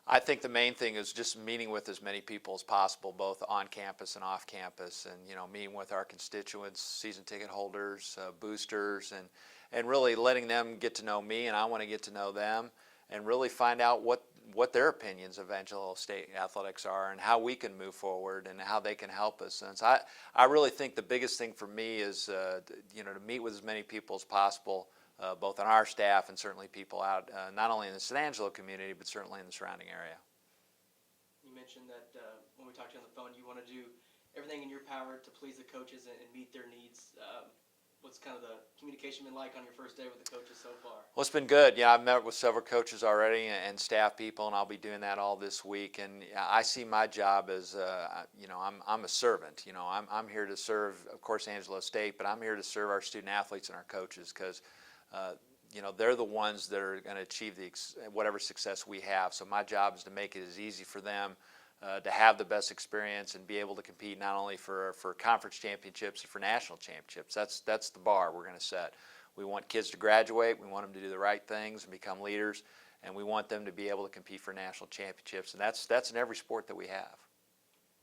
I think the main thing is just meeting with as many people as possible, both on campus and off campus, and meeting with our constituents, season ticket holders, boosters, and really letting them get to know me, and I want to get to know them, and really find out what their opinions of Angelo State athletics are, and how we can move forward, and how they can help us. And so I really think the biggest thing for me is to meet with as many people as possible. Both on our staff and certainly people out, not only in the San Angelo community, but certainly in the surrounding area. You mentioned that when we talked to you on the phone, you want to do everything in your power to please the coaches and meet their needs. What's kind of the communication been like on your first day with the coaches so far? Well, it's been good. Yeah, I've met with several coaches already and staff people, and I'll be doing that all this week. And I see my job as, I'm a servant. I'm here to serve, of course, Angelo State, but I'm here to serve our student athletes and our coaches, because they're the ones that are going to achieve whatever success we have. So my job is to make it as easy for them to have the best experience and be able to compete not only for conference championships but for national championships. That's the bar we're going to set. We want kids to graduate. We want them to do the right things and become leaders, and we want them to be able to compete for national championships. And that's in every sport that we have.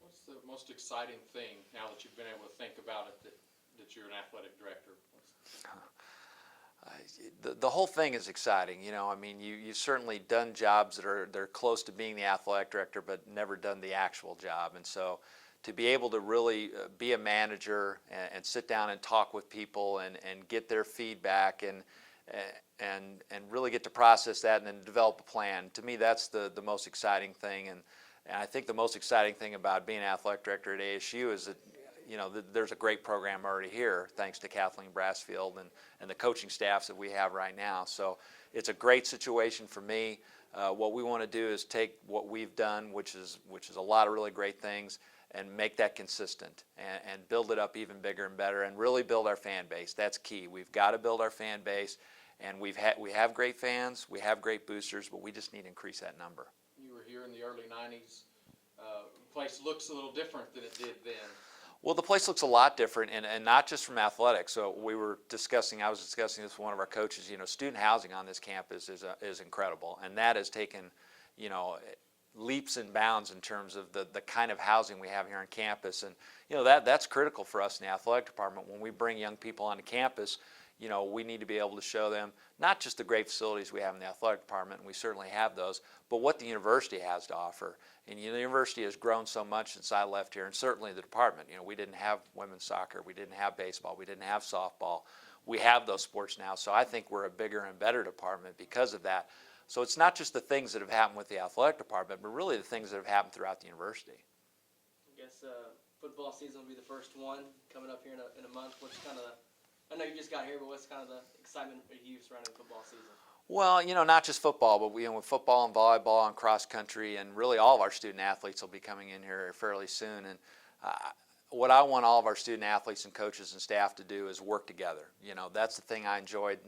What's the most exciting thing now that you've been able to think about it that you're an athletic director? The whole thing is exciting. You've certainly done jobs that are close to being the athletic director, but never done the actual job. And so to be able to really be a manager and sit down and talk with people and get their feedback and really get to process that and then develop a plan, to me that's the most exciting thing. And I think the most exciting thing about being an athletic director at ASU is that there's a great program already here, thanks to Kathleen Brassfield and the coaching staffs that we have right now. So it's a great situation for me. What we want to do is take what we've done, which is a lot of really great things, and make that consistent and build it up even bigger and better, and really build our fan base. That's key. We've got to build our fan base, and we have great fans, we have great boosters, but we just need to increase that number. You were here in the early 90s. The place looks a little different than it did then. Well, the place looks a lot different, and not just from athletics. So I was discussing this with one of our coaches. Student housing on this campus is incredible, and that has taken, leaps and bounds in terms of the kind of housing we have here on campus. And that's critical for us in the athletic department. When we bring young people onto campus, we need to be able to show them not just the great facilities we have in the athletic department, and we certainly have those, but what the university has to offer. And the university has grown so much since I left here, and certainly the department. We didn't have women's soccer, we didn't have baseball, we didn't have softball. We have those sports now, so I think we're a bigger and better department because of that. So it's not just the things that have happened with the athletic department, but really the things that have happened throughout the university. I guess football season will be the first one coming up here in a month. What's kind of I know you just got here, but what's kind of the excitement for you surrounding football season? Well, not just football, but with football and volleyball and cross country, and really all of our student athletes will be coming in here fairly soon. And what I want all of our student athletes and coaches and staff to do is work together. That's the thing I enjoyed.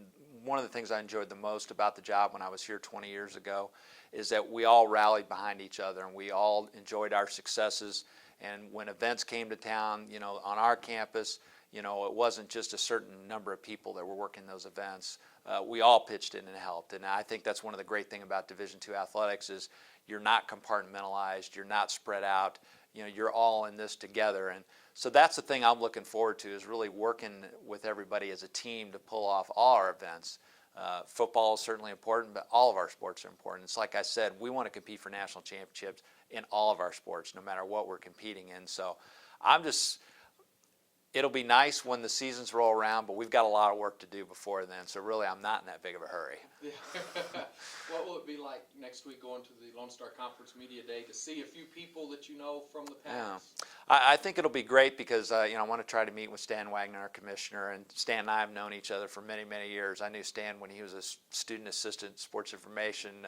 One of the things I enjoyed the most about the job when I was here 20 years ago is that we all rallied behind each other, and we all enjoyed our successes. And when events came to town, on our campus, it wasn't just a certain number of people that were working those events. We all pitched in and helped, and I think that's one of the great things about Division II athletics is you're not compartmentalized, you're not spread out, you're all in this together. And so that's the thing I'm looking forward to, is really working with everybody as a team to pull off all our events. Football is certainly important, but all of our sports are important. It's like I said, we want to compete for national championships in all of our sports, no matter what we're competing in. So it'll be nice when the seasons roll around, but we've got a lot of work to do before then. So really, I'm not in that big of a hurry. What will it be like next week going to the Lone Star Conference Media Day to see a few people that you know from the past? Yeah. I think it'll be great because I want to try to meet with Stan Wagner, our commissioner, and Stan and I have known each other for many, many years. I knew Stan when he was a student assistant sports information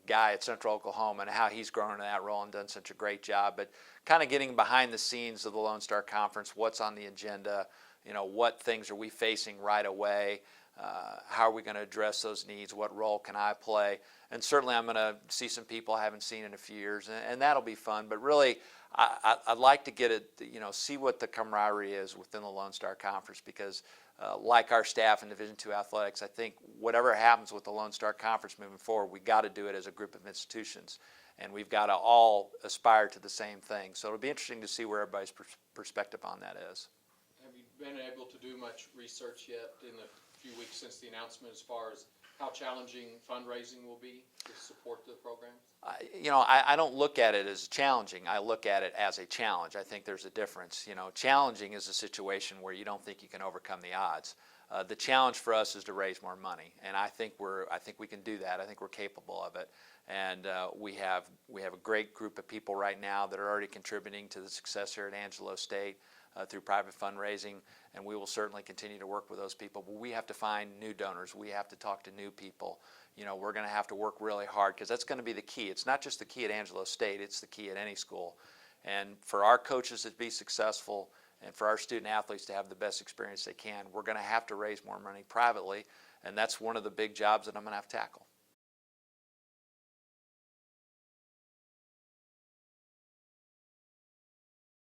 guy at Central Oklahoma, and how he's grown in that role and done such a great job. But kind of getting behind the scenes of the Lone Star Conference, what's on the agenda, what things are we facing right away, how are we going to address those needs, what role can I play, and certainly I'm going to see some people I haven't seen in a few years, and that'll be fun. But really, I'd like to get it, see what the camaraderie is within the Lone Star Conference, because like our staff in Division II athletics, I think whatever happens with the Lone Star Conference moving forward, we got to do it as a group of institutions, and we've got to all aspire to the same thing. So it'll be interesting to see where everybody's perspective on that is. Have you been able to do much research yet in the few weeks since the announcement as far as how challenging fundraising will be to support the programs? I don't look at it as challenging. I look at it as a challenge. I think there's a difference. Challenging is a situation where you don't think you can overcome the odds. The challenge for us is to raise more money, and I think we can do that. I think we're capable of it, and we have a great group of people right now that are already contributing to the success here at Angelo State through private fundraising, and we will certainly continue to work with those people. But we have to find new donors. We have to talk to new people. We're going to have to work really hard, because that's going to be the key. It's not just the key at Angelo State, it's the key at any school. And for our coaches to be successful and for our student athletes to have the best experience they can, we're going to have to raise more money privately, and that's one of the big jobs that I'm going to have to tackle.